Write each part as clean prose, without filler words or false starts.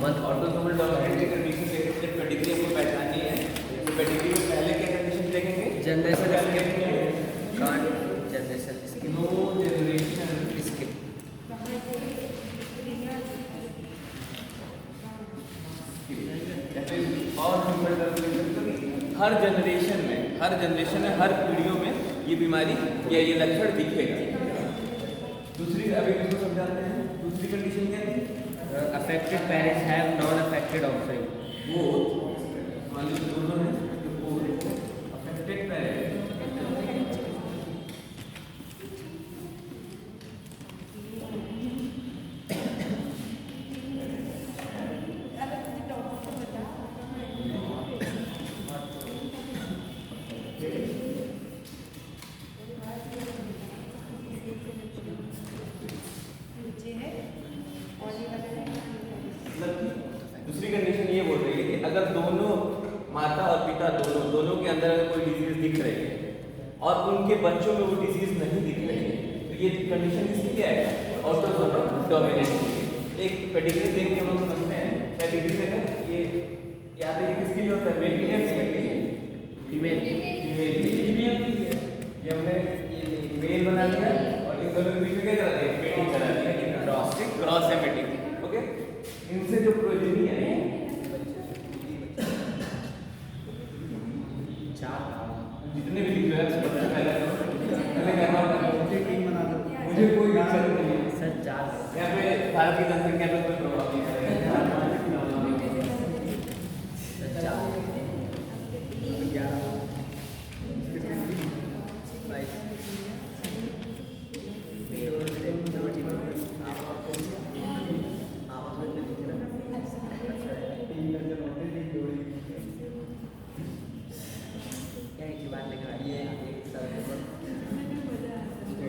Autosomal dominant की condition देखेंगे, pedigree हमको पहचाननी है। तो पेडिग्री में पहले क्या कंडीशन देखेंगे? Generation skip, generation no generation skip. और हर जनरेशन में हर पीढ़ियों में ये बीमारी या ये लक्षण दिखेगा। दूसरी अभी इसको समझाते हैं। दूसरी कंडीशन क्या है? Affected parents have non affected offspring. वो मान लीजिए दोनों हैं, वो अफेक्टेड पेरेंट्स दूसरी कंडीशन ये बोल रही है कि अगर दोनों माता और पिता दोनों के अंदर अगर कोई डिजीज दिख रही है और उनके बच्चों में वो डिजीज नहीं दिख रही है, तो ये कंडीशन किसकी क्या है? Autosomal dominant. एक पेडिग्री देख के हम लोग समझते हैं। पेडिग्री में ये याद है किसके लिए होता है? मेल के लिए, फीमेल के लिए? फीमेल के लिए। ये हमने ये मेल बना दिया और इन दोनों के बीच में क्या करा दिया? पेडिग्री करा दिया। क्रॉस है पेडिग्री। ओके, इनसे जो प्रोजेनी है जितने भी लिखे हैं सबसे पहले मुझे कोई दिक्कत नहीं है सर 4 यहाँ पे भारत की जनसंख्या पे कोई प्रभाव नहीं पड़ेगा।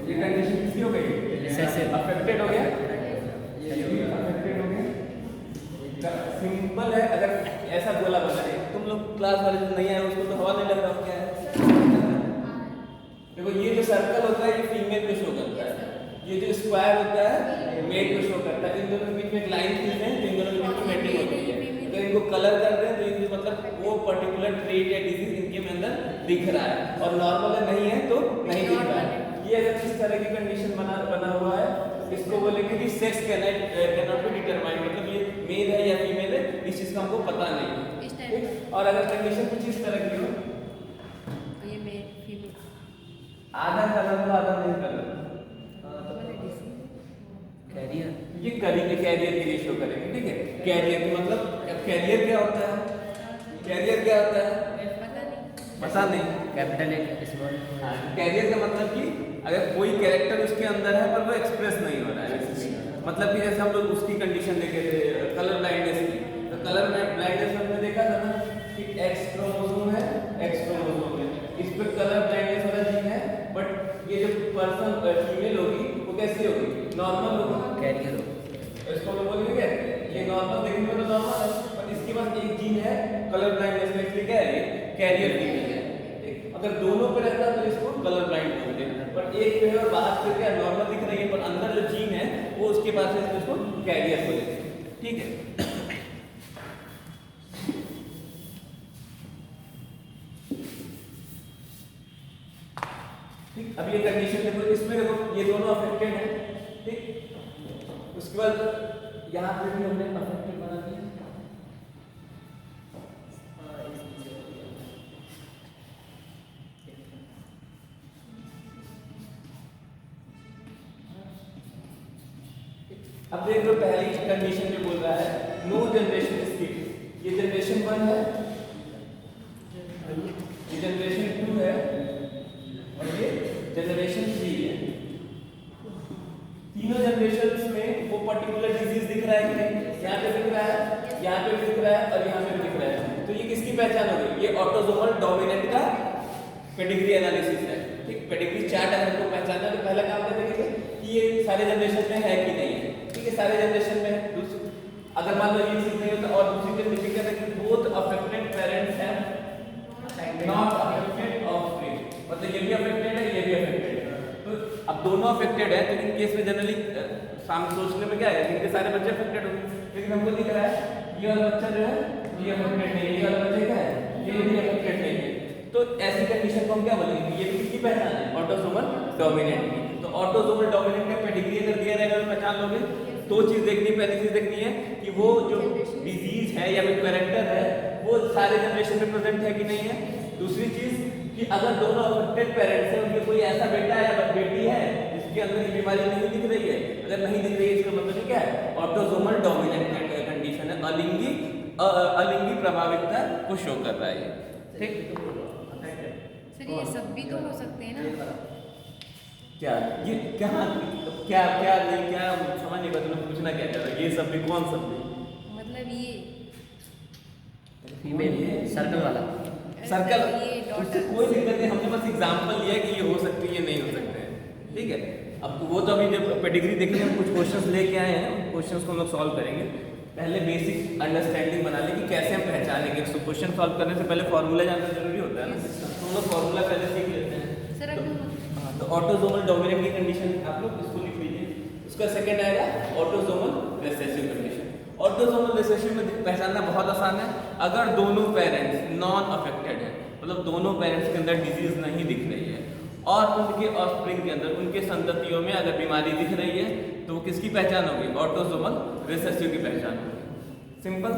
ये कंडीशन किसकी हो गई? अफेक्टेड हो गया। अफेक्टेड हो गया। सिंपल है। अगर ऐसा गोला बना है, तुम लोग क्लास वाले जो नहीं आए उसको तो हवा नहीं लग रहा क्या है? देखो ये जो सर्कल होता है ये फीमेल पे शो करता है, ये जो स्क्वायर होता है मेल पे शो करता है। इन दोनों के बीच में एक लाइन खींचते हैं तो इन दोनों के बीच में मैचिंग होती है। अगर इनको कलर करते हैं तो इनके मतलब वो पर्टिकुलर ट्रेट या डिजीज इनके अंदर दिख रहा है, और नॉर्मल है नहीं है तो नहीं दिख रहा है। ये अगर इस तरह की कंडीशन बना हुआ है, इसको बोलेंगे कि सेक्स कैनॉट बी डिटरमाइंड, मतलब ये मेल है या फीमेल है इस चीज का हमको पता नहीं है। और अगर कंडीशन कुछ इस तरह की हो, ये मेल फीमेल आधा कलर का आधा नहीं कलर, कैरियर ये कैरियर के लिए शो करेंगे। ठीक है, कैरियर का मतलब कैरियर क्या होता है? कैरियर क्या होता है? पता नहीं। Capital A small. कैरियर का मतलब कि अगर कोई कैरेक्टर उसके अंदर है पर वो एक्सप्रेस नहीं हो रहा है, मतलब कि जैसे हम लोग उसकी कंडीशन देखे थे कलर ब्लाइंडनेस की, तो कलर ब्लाइंडनेस हमने देखा था ना कि एक्स क्रोमोसोम है, एक्स क्रोमोसोम है, इस पे कलर ब्लाइंडनेस वाला जीन है, बट ये जो पर्सन फीमेल होगी वो कैसी होगी? नॉर्मल होगी, कैरियर हो। इसको हम बोलेंगे क्या? ये नॉर्मल देखने में तो नॉर्मल है, पर इसके पास एक जीन है कलर ब्लाइंडनेस में, इसलिए क्या है? कैरियर फीमेल है। अगर दोनों पे रहता है तो इसको कलर ब्लाइंड बोलते हैं, पर एक पे है और बाहर से क्या नॉर्मल दिख रही है, पर अंदर जो जीन है वो उसके पास है, इसलिए उसको कैरियर बोलते हैं। ठीक है, ठीक। अब ये कंडीशन देखो, इसमें देखो ये दोनों अफेक्टेड है। ठीक, उसके बाद यहाँ पे भी हमने अफेक्टेड बना दिया। अब देख लो पहली कंडीशन में बोल रहा है नो जनरेशन स्किप। ये जनरेशन 1 है, ये जनरेशन 2 है और ये जनरेशन 3 है। तीनों जनरेशंस में वो पर्टिकुलर डिजीज दिख रहा है कि नहीं? यहाँ पे दिख रहा है, यहाँ पे भी दिख रहा है और यहाँ पे भी दिख रहा है। तो ये किसकी पहचान हो गई? ये ऑटोसोमल डोमिनेंट का पेडिग्री एनालिसिस है। ठीक, पेडिग्री चार्ट अगर हमको पहचानना है तो पहला काम क्या देखेंगे कि ये सारे जनरेशन में है कि नहीं है। ठीक है, सारे जनरेशन में अगर मान लो ये चीज नहीं होता, और दूसरी कंडीशन क्या है कि बोथ अफेक्टेड पेरेंट्स हैं नॉट अफेक्टेड ऑफस्प्रिंग, मतलब ये भी अफेक्टेड है ये भी अफेक्टेड है। तो अब दोनों अफेक्टेड है तो इन केस में जनरली सामने सोचने में क्या है इनके सारे बच्चे अफेक्टेड होंगे, लेकिन हमको दिख रहा है ये वाला बच्चा जो है ये अफेक्टेड नहीं है, ये वाला बच्चा क्या है ये भी अफेक्टेड नहीं है। तो ऐसी कंडीशन को हम क्या बोलेंगे, ये भी किसकी पहचान है, ऑटोसोमल डोमिनेंट की। तो ऑटोसोमल डोमिनेंट का पेडिग्री अगर दिया रहेगा तो पहचान लोगे। दो चीज देखनी, पहली चीज देखनी है कि वो जो डिजीज है या फिर कैरेक्टर है वो सारे जनरेशन में प्रेजेंट है कि नहीं है। दूसरी चीज कि अगर दोनों अफेक्टेड पेरेंट्स हैं उनके कोई ऐसा बेटा या बेटी है जिसके अंदर ये बीमारी नहीं दिख रही है, अगर नहीं दिख रही है इसका मतलब क्या है, ऑटोसोमल डोमिनेंट कंडीशन है, अलिंगी प्रभावितता को शो कर रहा है। ठीक, सर ये सब भी तो हो सकते हैं ना। क्या ये क्या क्या क्या नहीं क्या समझ नहीं पता, तुम्हें पूछना क्या चाह रहा है, ये सब भी कौन सब भी मतलब ये फीमेल सर्कल वाला सर्कल, ये उससे कोई दिक्कत नहीं, हमने बस एग्जांपल लिया कि ये हो सकती है ये नहीं हो सकते हैं। ठीक है, अब तो वो तो अभी जब पेडिग्री देखने हम कुछ क्वेश्चंस लेके आए हैं, उन क्वेश्चंस को हम लोग सॉल्व करेंगे। पहले बेसिक अंडरस्टैंडिंग बना लें कि कैसे हम पहचानेंगे। तो क्वेश्चन सॉल्व करने से पहले फॉर्मूला जानना जरूरी होता है ना, तो हम लोग फॉर्मूला पहले सीख लेते हैं। सर तो ऑटोसोमल डोमिनेंट की कंडीशन आप लोग इसको लिख लीजिए। उसका सेकंड आएगा autosomal recessive condition. Autosomal recessive में पहचानना बहुत आसान है, अगर दोनों पेरेंट्स नॉन अफेक्टेड है, मतलब दोनों पेरेंट्स के अंदर डिजीज नहीं दिख रही है और उनके ऑफस्प्रिंग के अंदर उनके संततियों में अगर बीमारी दिख रही है तो वो किसकी पहचान होगी, ऑटोसोमल रिसेसिव की पहचान होगी। सिंपल।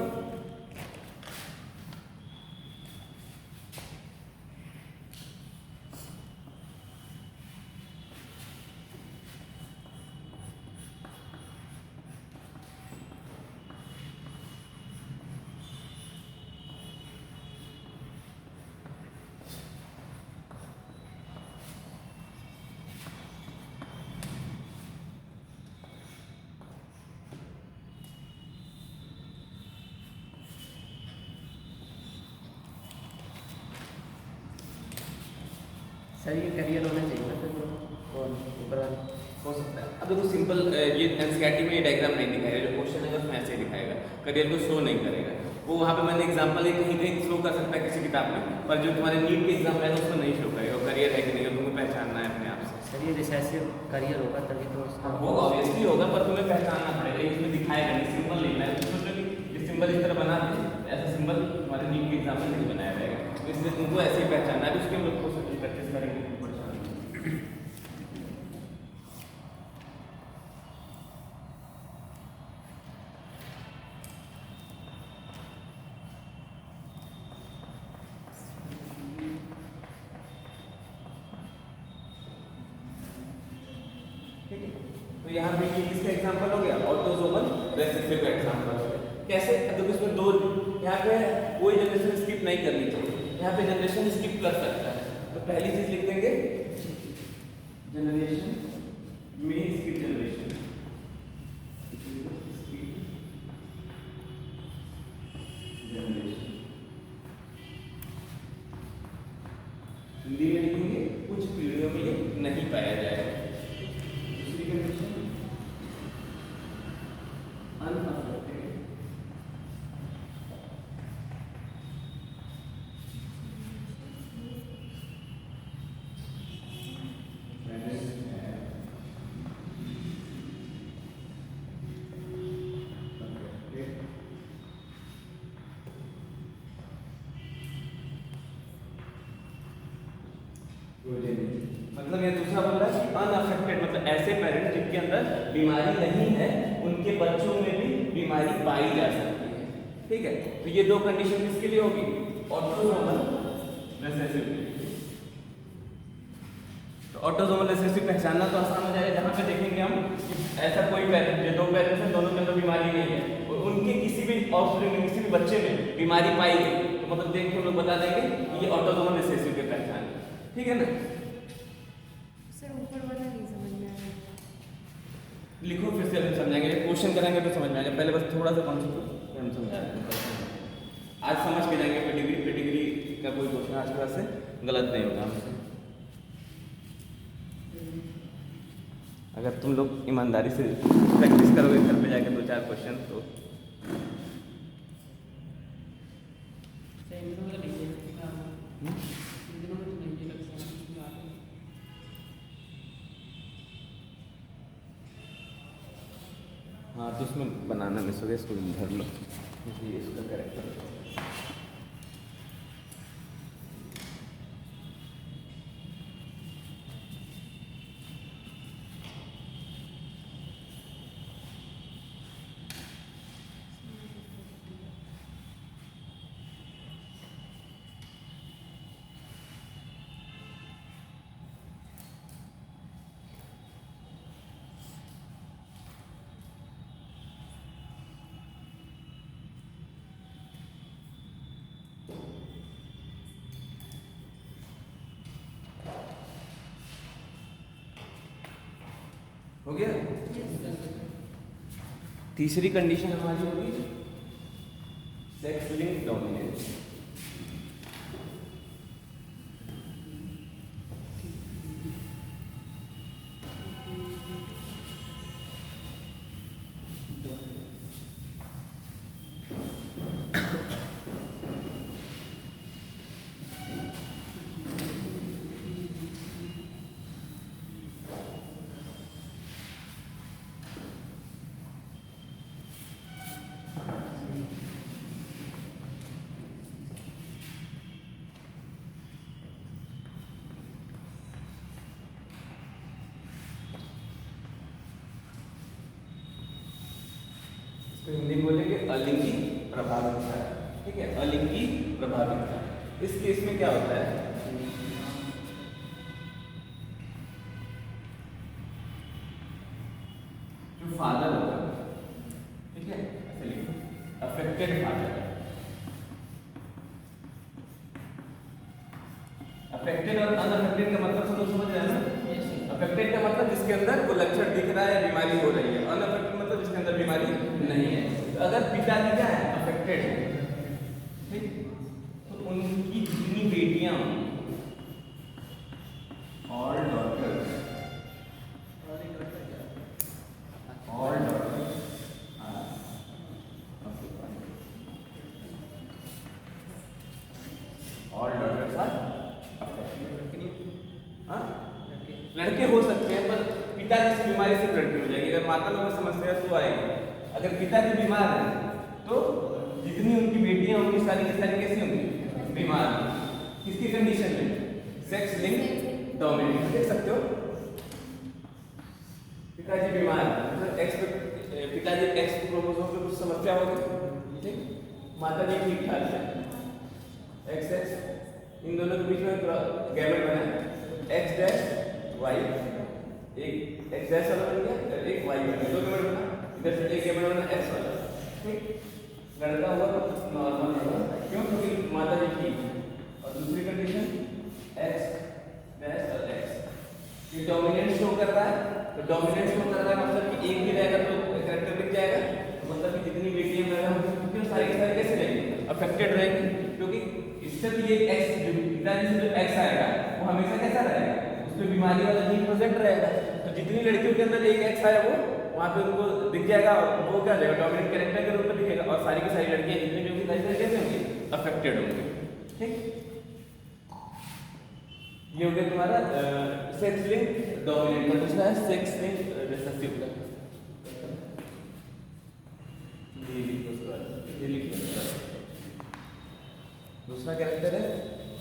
सर ये करियर होना चाहिए ना फिर कौन ऊपर वाला हो सकता है। अब देखो सिंपल, ये एनसीईआरटी में ये डायग्राम नहीं दिखाएगा, जो क्वेश्चन है उसमें ऐसे ही दिखाएगा, करियर को शो नहीं करेगा। वो वहाँ पे मैंने एग्जांपल कहीं कहीं शो कर सकता है किसी किताब में, पर जो तुम्हारे नीट के एग्जाम है उसमें नहीं शो करेगा करियर है कि नहीं, तुम्हें पहचानना है अपने आप से। सर ये रिसेसिव करियर होगा तभी तो उसका वो ऑब्वियसली होगा, पर तुम्हें पहचानना पड़ेगा, इसमें दिखाएगा नहीं, सिंबल लिखना है। सोचो कि ये सिंबल इस तरह बना दे, ऐसा सिंबल तुम्हारे नीट के एग्जाम में नहीं बनाया जाएगा, तो इसलिए तुमको ऐसे ही पहचानना है। उसके हम लोग प्रैक्टिस करेंगे। तो यहाँ पे ये किसका एग्जांपल हो गया, ऑटोसोमल रिसेसिव का एग्जांपल हो गया। कैसे, देखो इसमें दो, यहाँ पे कोई जनरेशन स्किप नहीं करनी चाहिए, यहाँ पे जनरेशन स्किप कर सकता है। तो पहली चीज लिख देंगे जनरेशन में स्किप जनरेशन, हिंदी में लिखेंगे कुछ पीढ़ियों में ये नहीं पाया जाएगा। दूसरी कंडीशन अनअफेक्टेड, मतलब ये दूसरा बोल रहा है कि अनअफेक्टेड, मतलब ऐसे पेरेंट्स जिनके अंदर बीमारी नहीं है उनके बच्चों में भी बीमारी पाई जा सकती है। ठीक है, तो ये दो कंडीशन किसके लिए होगी, ऑटोसोमल रिसेसिव। तो ऑटोसोमल रिसेसिव पहचानना तो आसान हो जाएगा, जहाँ पे देखेंगे हम ऐसा कोई पेरेंट, जो दो पेरेंट्स हैं दोनों के अंदर बीमारी नहीं है और उनके किसी भी ऑफस्प्रिंग में किसी भी बच्चे में बीमारी पाई गई, तो मतलब देख के हम लोग बता देंगे कि ये ऑटोसोमल रिसेसिव की पहचान है। ठीक है ना। सर ऊपर वाला नहीं समझ में आया। लिखो फिर से हम समझाएंगे, क्वेश्चन करेंगे तो समझ में आएगा, पहले बस थोड़ा सा कॉन्सेप्ट हम समझा दें। आज समझ के जाएंगे, पेडिग्री का कोई क्वेश्चन आज के बाद से गलत नहीं होगा हमसे। अगर तुम लोग ईमानदारी से प्रैक्टिस करोगे घर पे जाके 2-4 क्वेश्चन तो आप तो उसमें बनाना मिस हो गया, इसको धर लो, ये इसका कैरेक्टर। हो गया। तीसरी कंडीशन हमारी होगी सेक्स लिंक डोमिनेंस। तो हिंदी बोलेंगे अलिंगी प्रभाविता। ठीक है, अलिंगी प्रभाविता। इस केस में क्या होता है, जो फादर होता है, ठीक है, ऐसे लिखो, अफेक्टेड फादर। अफेक्टेड और अनअफेक्टेड का मतलब सब लोग समझ रहे हैं ना? अफेक्टेड का मतलब जिसके अंदर वो लक्षण दिख रहा है, बीमारी हो रही है। अनअफेक्टेड मतलब जिसके अंदर बीमारी नहीं है। तो अगर पिताजी क्या है, अफेक्टेड है, ठीक, तो उनकी जितनी बेटियां और डॉटर्स, और डॉटर्स लड़के हो सकते हैं, पर पिताजी से बीमारी से लड़की हो जाएगी। अगर माता लोग को समस्या तो आएगी। अगर पिताजी बीमार है तो जितनी उनकी बेटियां उनकी सारी की सारी कैसी होंगी, बीमार। किसकी कंडीशन में, सेक्स लिंक डोमिनेंस। देख सकते हो, पिताजी बीमार है, पिताजी एक्स क्रोमोसोम पे कुछ समस्या होगी, ठीक, माता जी ठीक ठाक है, एक्स एक्स, इन दोनों के बीच में गैमेट बना है, एक्स डैश वाई, एक एक्स डैश वाला बन गया, एक वाई बन गया, दो गैमेट बना, इधर से एक गैमेट बना एक्स वाला, ठीक, लड़का हुआ तो नॉर्मल होगा, क्यों, क्योंकि माता जी ठीक। और दूसरी कंडीशन एक्स डैश और एक्स, ये डोमिनेंट शो कर रहा है। तो डोमिनेंट शो कर रहा है मतलब कि एक भी रहेगा तो कैरेक्टर दिख जाएगा, तो मतलब कि जितनी बेटियां पैदा होंगी क्योंकि सारी की सारी कैसे रहेंगी, अफेक्टेड रहेंगी। क्योंकि इससे तो ये एक्स, पिताजी से जो एक्स आएगा वो हमेशा कैसा रहेगा, उसमें बीमारी वाला जीन प्रेजेंट रहेगा। तो जितनी लड़कियों के अंदर एक एक्स आया वो वहाँ पे उनको दिख जाएगा और वो क्या जाएगा, डोमिनेंट कैरेक्टर के रूप में दिखेगा। और सारी की सारी लड़कियां जितनी भी होंगी सारी कैसे होंगी, अफेक्टेड होंगी। ठीक, ये हो गया तुम्हारा सेक्स लिंक डोमिनेंट का। दूसरा है सेक्स लिंक रिसेसिव का। दूसरा कैरेक्टर है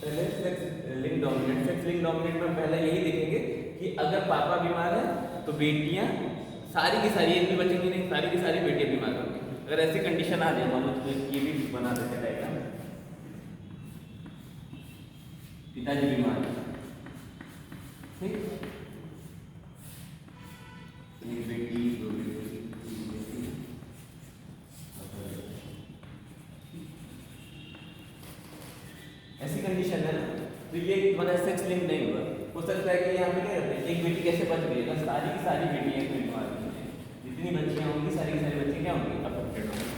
पहले sex link dominant. Sex link dominant में पहले यही देखेंगे कि अगर पापा बीमार है तो बेटियां सारी की सारी, एक भी बचेंगी नहीं, सारी की सारी बेटियां बीमार होंगी। अगर ऐसी कंडीशन आ जाए, मान लो तो ये भी बना देते रहेगा, पिताजी बीमार है, ठीक, एक बेटी, दो बेटी, तीन बेटी, ऐसी कंडीशन है ना, तो ये मतलब सेक्स लिंक नहीं हुआ। हो सकता है कि यहाँ पे क्या करते हैं, एक बेटी कैसे बच गई है, सारी की सारी बेटियां कोई बीमार नहीं है, जितनी बच्चियां होंगी सारी की सारी बच्ची क्या होंगी, अफेक्टेड होंगी।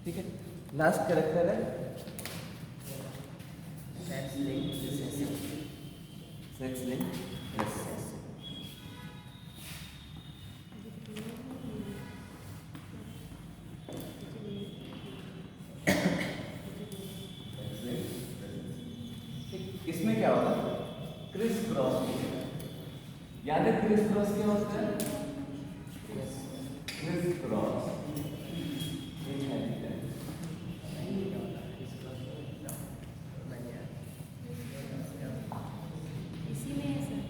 ठीक है, लास्ट कैरेक्टर है sex link recessive. Sex link yes इसमें क्या होगा क्रिस क्रॉस याद है क्रिस क्रॉस क्या होता है क्रिस क्रॉस इसीलिए सर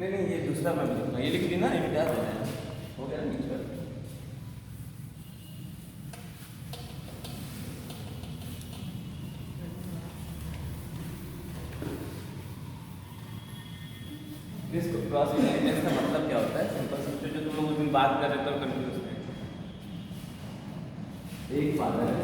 नहीं ये दूसरा मैं लिखूंगा ये लिख दी ना ये क्या हो गया हो गया मिक्सर इसको क्रॉस इंटेलिजेंस का मतलब क्या होता है सिंपल समझो जो तुम लोग उस दिन बात कर रहे थे और कंफ्यूज थे एक फादर है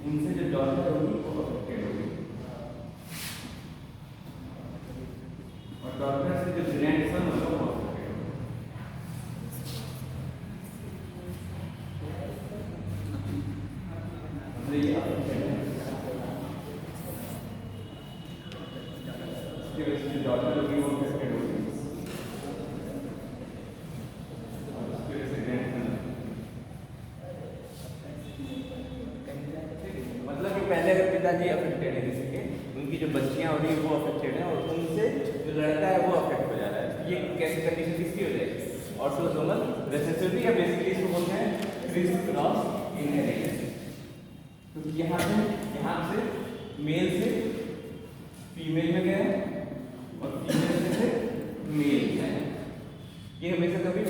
इनसे जो डॉटर होगी वो अफेक्टेड होगी और डॉटर से जो ग्रैंडसन होगा वो अफेक्टेड होगा मतलब ये अफेक्टेड है उसकी वजह से जो डॉटर होगी वो अफेक्टेड होगी और उसकी वजह से ग्रैंडसन मतलब कि पहले अगर पिताजी अफेक्टेड है किसी के उनकी जो बच्चियां हो रही है वो अफेक्टेड है और उनसे जो लड़का है वो अफेक्ट हो जा रहा है ये कैसी कंडीशन किसकी हो जाएगी ऑटोसोमल रिसेसिविटी या बेसिकली इसको बोलते हैं क्रिस क्रॉस इनहेरिटेंस तो यहाँ से मेल से फीमेल में गया और फीमेल से मेल गया ये हमेशा कभी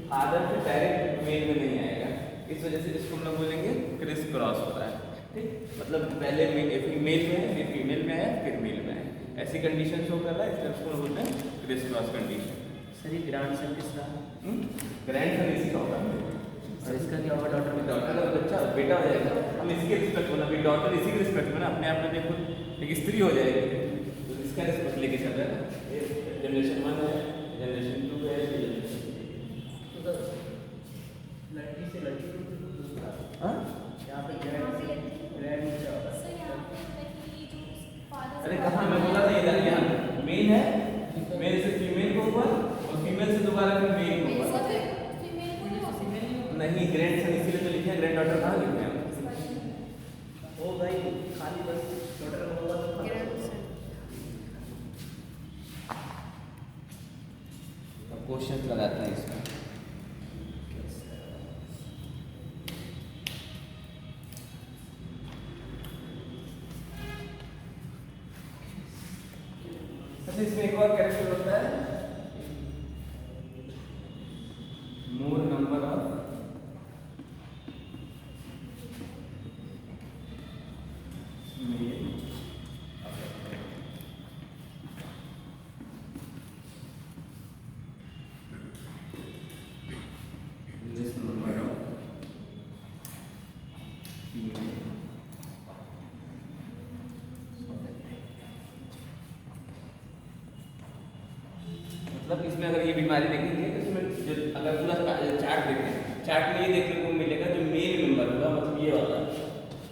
फादर से डायरेक्ट मेल में नहीं आएगा इस वजह से इसको हम लोग बोलेंगे क्रिस क्रॉस होता है ठीक मतलब पहले मेल में है फिर फीमेल में है फिर मेल में है ऐसी कंडीशन शो कर रहा है इसलिए उसको बोलते हैं क्रिस क्रॉस कंडीशन सर ये ग्रैंडसन किसका ग्रैंडसन इसी का होगा और इसका क्या होगा डॉटर में डॉटर का बच्चा बेटा हो जाएगा हम इसके रिस्पेक्ट में अभी डॉटर इसी के रिस्पेक्ट में ना अपने आप में देखो एक स्त्री हो जाएगी तो इसका रिस्पेक्ट लेके चल रहा है जनरेशन 1 है जनरेशन 2 है लड़की से लड़की हाँ यहाँ पे ग्रैंड क्या होगा अरे कहाँ मैं बोला था इधर यहाँ मेल है मेल से फीमेल को ऊपर और फीमेल से दोबारा फिर मेल को ऊपर नहीं ग्रैंडसन इसीलिए तो लिखे हैं ग्रैंड डॉटर कहाँ लिखे हैं ओ भाई खाली बस डॉटर का होगा तो अब क्वेश्चन लगाते हैं इसमें अच्छा इसमें एक और कैरेक्टर होता है मोर नंबर ऑफ मतलब इसमें अगर ये बीमारी देखेंगे तो इसमें जो अगर पूरा चार्ट देखें चार्ट में ये देखने को मिलेगा जो मेल मेंबर होगा मतलब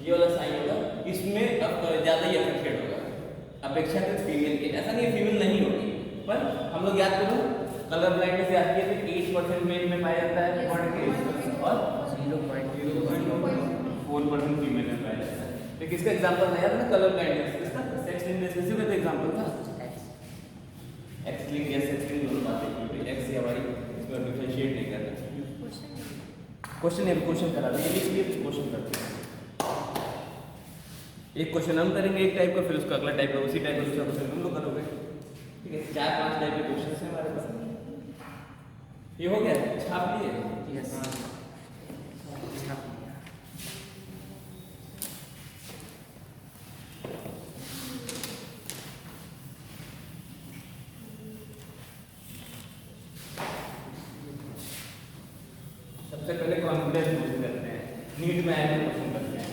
ये वाला साइन होगा इसमें अब ज़्यादा ही अफेक्टेड होगा अपेक्षाकृत फीमेल के ऐसा नहीं फीमेल नहीं होगी पर हम लोग याद करो कलर ब्लाइंडनेस याद किए थे 8% मेल में पाया जाता है बॉडी के और 0.4% फीमेल में पाया जाता है तो किसका एग्जांपल था याद ना कलर ब्लाइंडनेस किसका सेक्स रिलेशनशिप का एग्जांपल था एक्स लिंक या सेक्स लिंक दोनों बातें क्योंकि एक्स या वाई इसमें डिफरेंशिएट नहीं कर रहे क्वेश्चन है क्वेश्चन करा रहे हैं इसलिए क्वेश्चन करते हैं एक क्वेश्चन हम करेंगे एक टाइप का फिर उसका अगला टाइप का उसी टाइप का दूसरा क्वेश्चन तुम लोग करोगे ठीक है 4-5 टाइप के क्वेश्चन हैं हमारे पास ये हो गया छाप लिए यस सबसे पहले कॉन्फिडेंस बूस्ट करते हैं नीट में आए क्वेश्चन करते हैं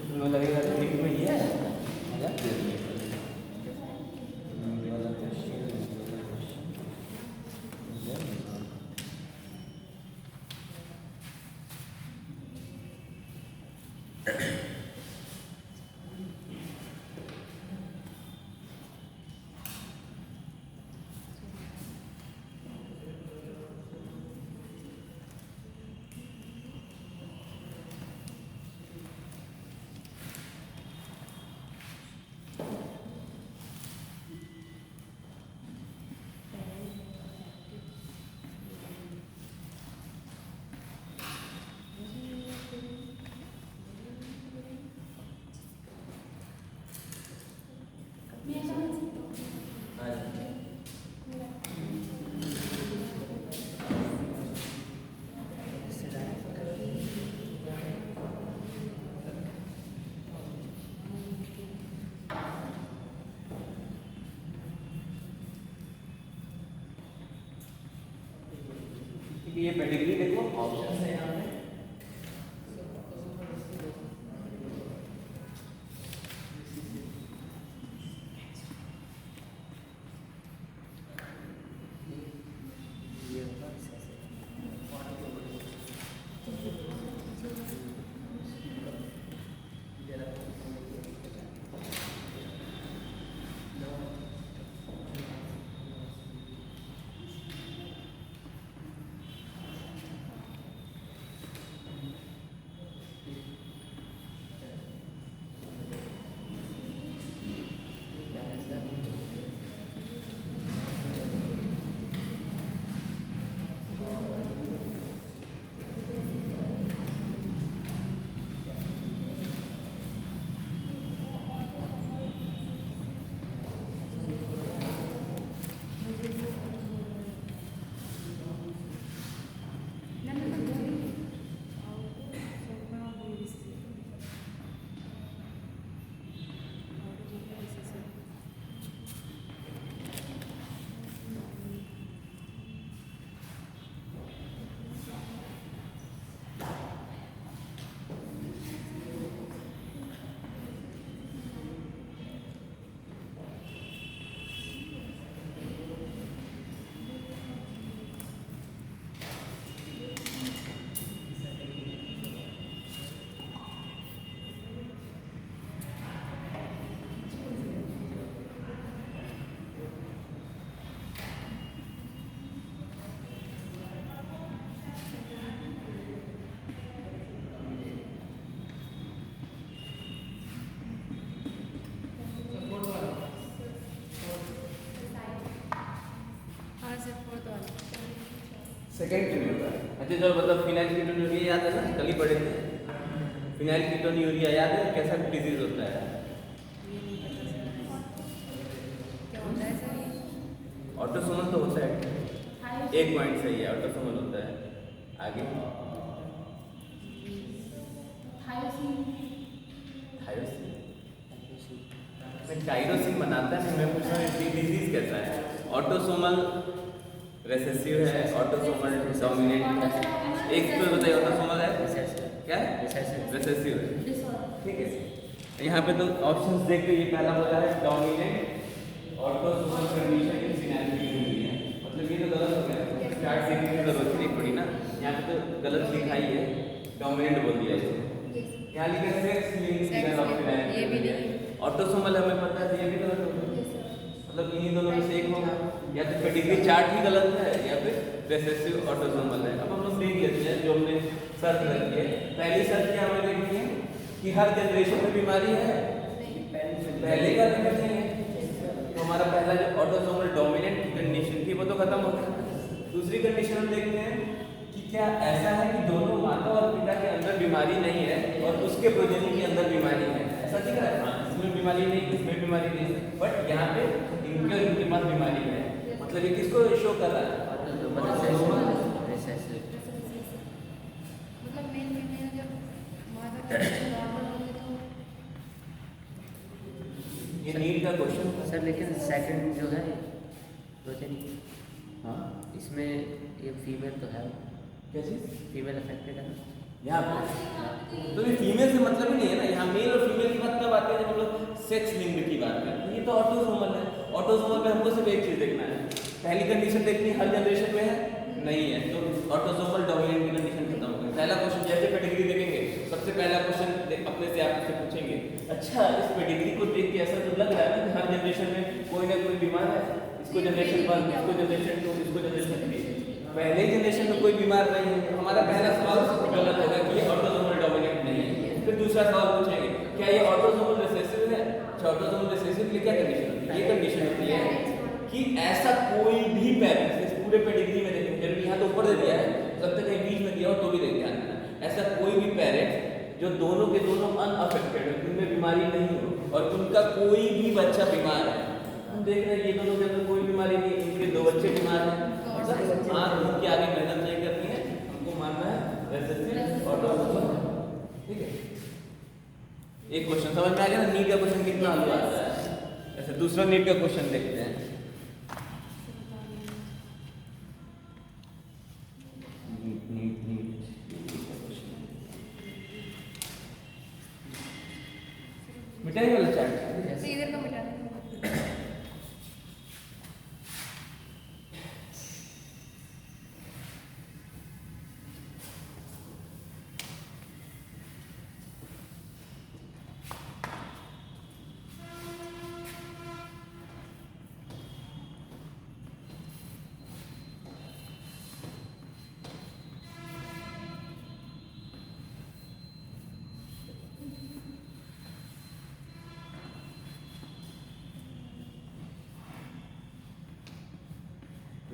तुम्हें लगेगा कि नीट में ये है कि ये पेडिग्री देखो ऑप्शन है यहाँ पे। Second urea. अच्छा चलो मतलब फिनाइल कीटोन यूरिया याद है ना, कल ही पढ़े थे। फिनाइल कीटोन यूरिया याद है कैसा डिजीज होता है? ऑटोसोमल तो होता है, एक पॉइंट सही है, ऑटोसोमल होता है। आगे टाइरोसिन बनाता है। मैं पूछ रहा हूँ डिजीज कैसा है? ऑटोसोमल रिसेसिव है, ऑटोसोमल डोमिनेंट है। एक तो बताइए ऑटोसोमल है क्या है? रिसेसिव है, ठीक है। यहाँ पे तो ऑप्शंस देख के ये पहला बोला है dominant autosomal condition in phenyl ketone urea, मतलब ये तो गलत हो गया। स्टार्ट देखने की जरूरत नहीं पड़ी ना, यहाँ पे तो गलत लिखाई है, डोमिनेंट बोल दिया इसने। यहाँ लिखा है sex linked figure of phenyl ketone. Autosomal हमें पता है, ये भी गलत हो गया, मतलब इन्हीं दोनों में से एक होगा। या तो पेडिग्री चार्ट ही गलत है या फिर रिसेसिव ऑटोसोमल है। अब हम लोग देख लेते हैं जो हमने सर्च रखी है। पहली सर्च क्या हमें देखनी है कि हर जनरेशन में बीमारी है, पहले का नहीं है। तो हमारा पहला जो ऑटोसोमल डोमिनेंट कंडीशन थी वो तो खत्म हो गया। दूसरी कंडीशन हम देखते हैं कि क्या ऐसा है कि दोनों माता और पिता के अंदर बीमारी नहीं है और उसके प्रोजेनी के अंदर बीमारी है। ऐसा दिख रहा है, इसमें बीमारी नहीं, इसमें बीमारी नहीं, बट यहाँ पे इनके पास बीमारी है। मतलब ये किसको शो कर रहा है? ये नीट का क्वेश्चन सर, लेकिन सेकंड जो है हाँ इसमें ये फीमेल तो है, क्या चीज? फीमेल अफेक्टेड है ना यहाँ पे। तो ये फीमेल से मतलब ही नहीं है ना, यहाँ मेल और फीमेल की बात कब आती है? जब हम लोग सेक्स लिंग की बात करते हैं। ये तो ऑटोसोमल है, ऑटोसोमल में हमको सिर्फ एक चीज देखना है, पहली कंडीशन देखनी है हर जनरेशन में है नहीं है, तो ऑटोसोमल डोमिनेंट की कंडीशन खत्म हो गई। पहला क्वेश्चन जैसे पेडिग्री देखेंगे, सबसे पहला क्वेश्चन अपने से आपसे पूछेंगे, अच्छा इस पेडिग्री को देख के ऐसा तो लग रहा है ना कि हर जनरेशन में कोई ना कोई बीमार है, इसको जनरेशन 1, इसको जनरेशन 2, इसको जनरेशन 3, पहले ही जनरेशन में कोई बीमार नहीं है। हमारा पहला सवाल गलत होगा कि ये ऑटोसोमल डोमिनेंट नहीं है। फिर दूसरा सवाल पूछेंगे क्या ये ऑटोसोमल रिसेसिव है? अच्छा ऑटोसोमल रिसेसिव के लिए क्या कंडीशन होती है? ये कंडीशन होती है कि ऐसा कोई भी पेरेंट्स, इस पूरे पेडिग्री में देखेंगे, जब यहाँ तो ऊपर दे दिया है, जब तक कहीं बीच में दिया हो तो भी देख ध्यान देना, ऐसा कोई भी पेरेंट्स जो दोनों के दोनों अनअफेक्टेड है, जिनमें बीमारी नहीं हो और उनका कोई भी बच्चा बीमार है, हम देख रहे हैं ये दोनों के अंदर कोई बीमारी नहीं, इनके 2 बच्चे बीमार हैं, उनके आगे मेहनत नहीं करनी है, हमको मानना है रिसेसिव ऑटोसोमल, ठीक है। एक क्वेश्चन समझ में आ गया ना, नीट का क्वेश्चन कितना हल आता है। ऐसे दूसरा नीट का क्वेश्चन देखते हैं।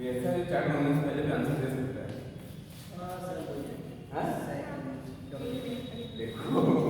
कोई ऐसा है चैट मांगने से पहले भी आंसर दे सकता है? हाँ सर बोलिए हाँ? सर, देखो